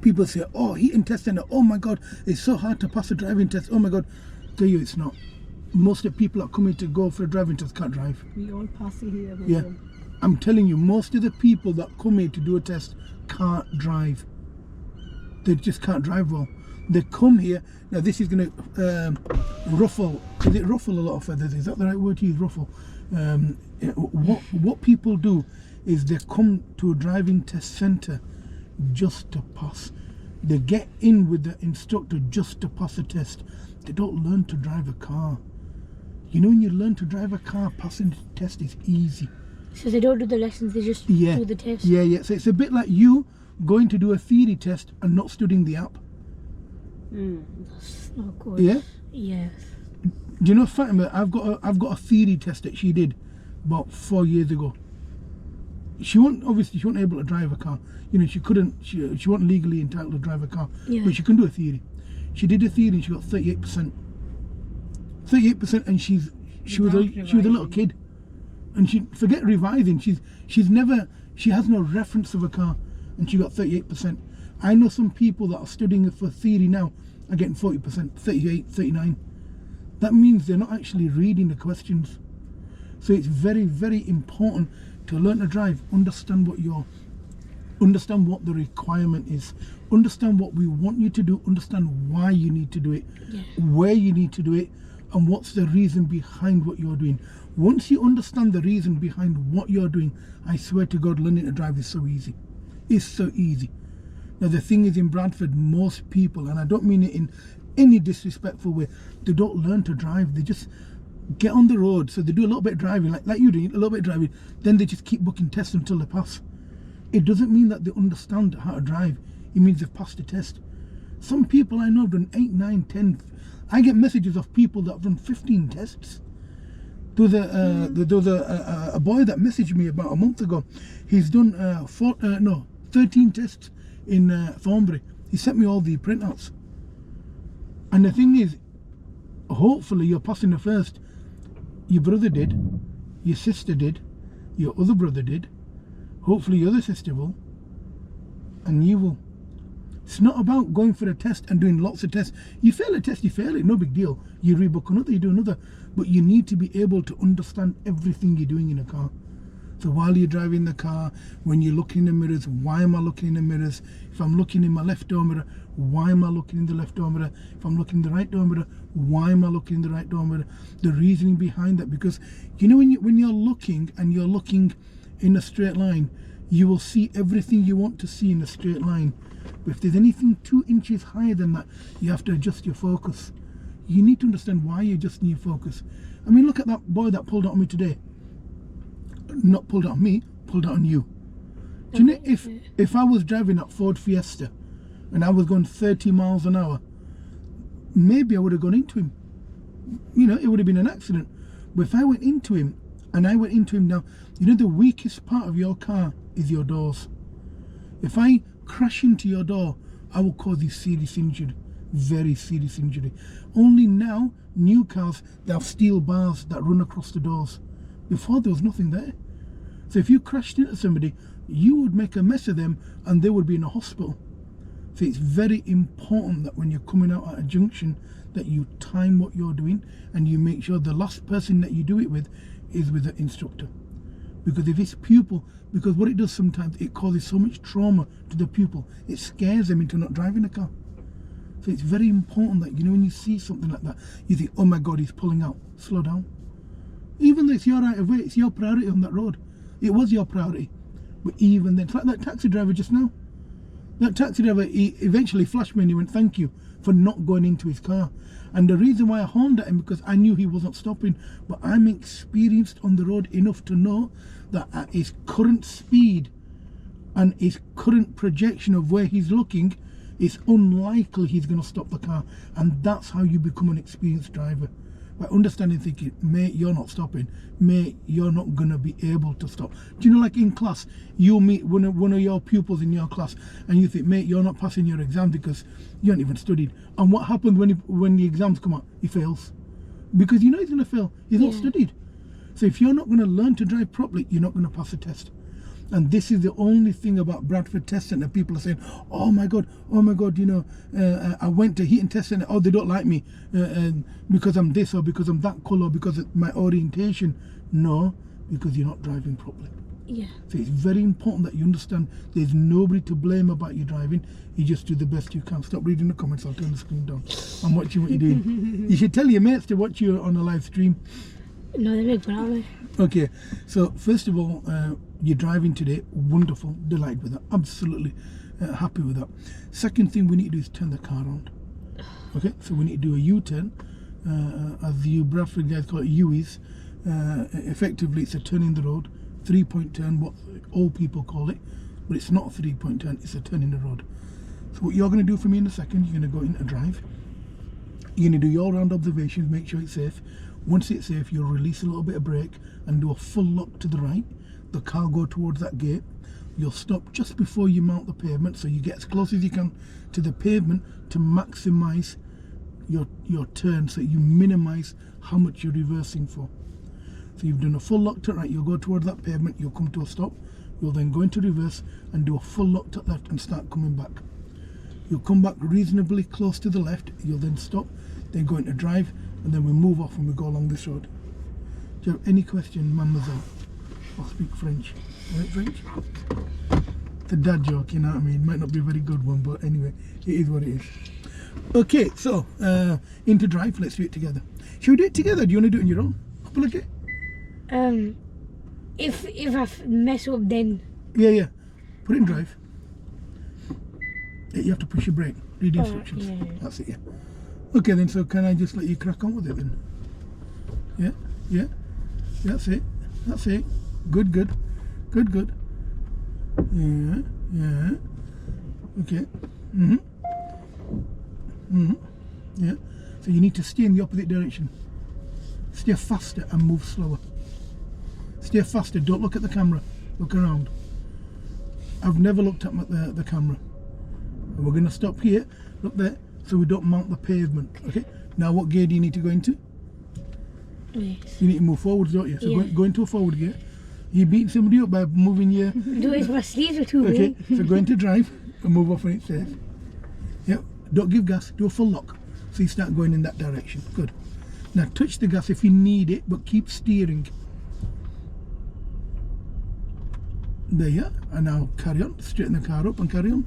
People say, oh, heating test and oh my God, it's so hard to pass a driving test. Oh my God. Tell you it's not. Most of the people that come in to go for a driving test can't drive. We all pass it here. Yeah. I'm telling you, most of the people that come here to do a test can't drive. They just can't drive well. They come here. Now this is going to ruffle. Is it ruffle a lot of feathers? Is that the right word to use? Ruffle. What people do is they come to a driving test centre just to pass. They get in with the instructor just to pass a test. They don't learn to drive a car. You know, when you learn to drive a car, passing the test is easy. So they don't do the lessons, they just do the test? Yeah. So it's a bit like you going to do a theory test and not studying the app. That's not good. Yeah? Yes. Do you know Fatima, I've got a theory test that she did about 4 years ago. She wasn't able to drive a car. You know, she wasn't legally entitled to drive a car. Yeah. But she can do a theory. She did a theory and she got 38%. 38%, and she was a little kid. And she forget revising. She has no reference of a car, and she got 38%. I know some people that are studying for theory now are getting 40%, 38, 39. That means they're not actually reading the questions. So it's very, very important to learn to drive. Understand what the requirement is. Understand what we want you to do. Understand why you need to do it, where you need to do it, and what's the reason behind what you're doing. Once you understand the reason behind what you're doing, I swear to God, learning to drive is so easy. It's so easy. Now the thing is, in Bradford, most people, and I don't mean it in any disrespectful way, they don't learn to drive. They just get on the road. So they do a little bit of driving, like you do, a little bit of driving, then they just keep booking tests until they pass. It doesn't mean that they understand how to drive. It means they've passed the test. Some people I know have done 8, 9, 10. I get messages of people that have done 15 tests. There was a boy that messaged me about a month ago. He's done 13 tests in Thornbury. He sent me all the printouts. And the thing is, hopefully you're passing the first. Your brother did, your sister did, your other brother did, hopefully your other sister will, and you will. It's not about going for a test and doing lots of tests. You fail a test, you fail it, no big deal. You rebook another, you do another. But you need to be able to understand everything you're doing in a car. So while you're driving the car, when you're looking in the mirrors, why am I looking in the mirrors? If I'm looking in my left door mirror, why am I looking in the left door mirror? If I'm looking in the right door mirror, why am I looking in the right door mirror? The reasoning behind that, because you know, when you're looking and you're looking in a straight line, you will see everything you want to see in a straight line. But if there's anything 2 inches higher than that, you have to adjust your focus. You need to understand why you're adjusting your focus. I mean, look at that boy that pulled out on me today. Not pulled out on me, pulled out on you. Do you know, if I was driving that Ford Fiesta and I was going 30 miles an hour, maybe I would have gone into him. You know, it would have been an accident. But if I went into him, and I went into him now, you know, the weakest part of your car is your doors. If I crash into your door, I will cause you serious injury, very serious injury. Only now, new cars, they have steel bars that run across the doors. Before, there was nothing there. So if you crashed into somebody, you would make a mess of them and they would be in a hospital. So it's very important that when you're coming out at a junction, that you time what you're doing and you make sure the last person that you do it with is with the instructor. Because if it's pupil, because what it does sometimes, it causes so much trauma to the pupil, it scares them into not driving a car. So it's very important that, you know, when you see something like that, you think, oh my God, he's pulling out. Slow down. Even though it's your right of way, it's your priority on that road. It was your priority. But even then, it's like that taxi driver just now. That taxi driver, he eventually flashed me and he went, thank you for not going into his car. And the reason why I horned at him, because I knew he wasn't stopping. But I'm experienced on the road enough to know that at his current speed and his current projection of where he's looking, it's unlikely he's going to stop the car. And that's how you become an experienced driver. By understanding, thinking, mate, you're not stopping. Mate, you're not going to be able to stop. Do you know, like in class, you'll meet one of your pupils in your class and you think, mate, you're not passing your exam because you haven't even studied. And what happens when the exams come out? He fails. Because you know he's going to fail. He's not studied. So if you're not going to learn to drive properly, you're not going to pass the test. And this is the only thing about Bradford Test Centre. People are saying, oh my God, you know, I went to Heaton Test Centre, oh, they don't like me because I'm this or because I'm that colour or because of my orientation. No, because you're not driving properly. Yeah. So it's very important that you understand there's nobody to blame about you driving. You just do the best you can. Stop reading the comments, I'll turn the screen down. I'm watching what you're doing. You should tell your mates to watch you on a live stream. No, they make fun of me. Okay, so first of all, you're driving today, wonderful, delighted with that, absolutely happy with that. Second thing we need to do is turn the car around. Okay, so we need to do a U-turn, as you Bradford guys call it U's. Effectively it's a turn in the road, 3-point turn, what all people call it, but it's not a 3-point turn, it's a turn in the road. So what you're going to do for me in a second, you're going to go into drive, you're going to do your round observations, make sure it's safe. Once it's safe, you'll release a little bit of brake and do a full lock to the right. The car go towards that gate. You'll stop just before you mount the pavement, so you get as close as you can to the pavement to maximise your turn, so you minimise how much you're reversing for. So you've done a full lock to right, you'll go towards that pavement, you'll come to a stop, you'll then go into reverse and do a full lock to left and start coming back. You'll come back reasonably close to the left, you'll then stop, then go into drive, and then we move off and we go along this road. Do you have any question, mademoiselle? I'll speak French. Right, French? It's a dad joke, you know what I mean? Might not be a very good one, but anyway, it is what it is. Okay, so into drive, let's do it together. Should we do it together? Do you want to do it on your own? Okay. If I mess up, then Yeah. Put it in drive. You have to push your brake. Read the instructions. Yeah. That's it, yeah. Okay then, so can I just let you crack on with it then? Yeah. That's it. Good. Yeah. Okay. Yeah. So you need to steer in the opposite direction. Steer faster and move slower. Steer faster, don't look at the camera, look around. I've never looked at the camera. And we're going to stop here, look there, so we don't mount the pavement. Okay, now what gear do you need to go into? yes. You need to move forwards, don't you? So Yeah. go into a forward gear. You're beating somebody up by moving your... Do it, my sleeves are too Okay, big. so go into drive and move off when it's safe. Yep, don't give gas, do a full lock. So you start going in that direction, good. Now touch the gas if you need it, but keep steering. There you are, and now carry on, straighten the car up and carry on.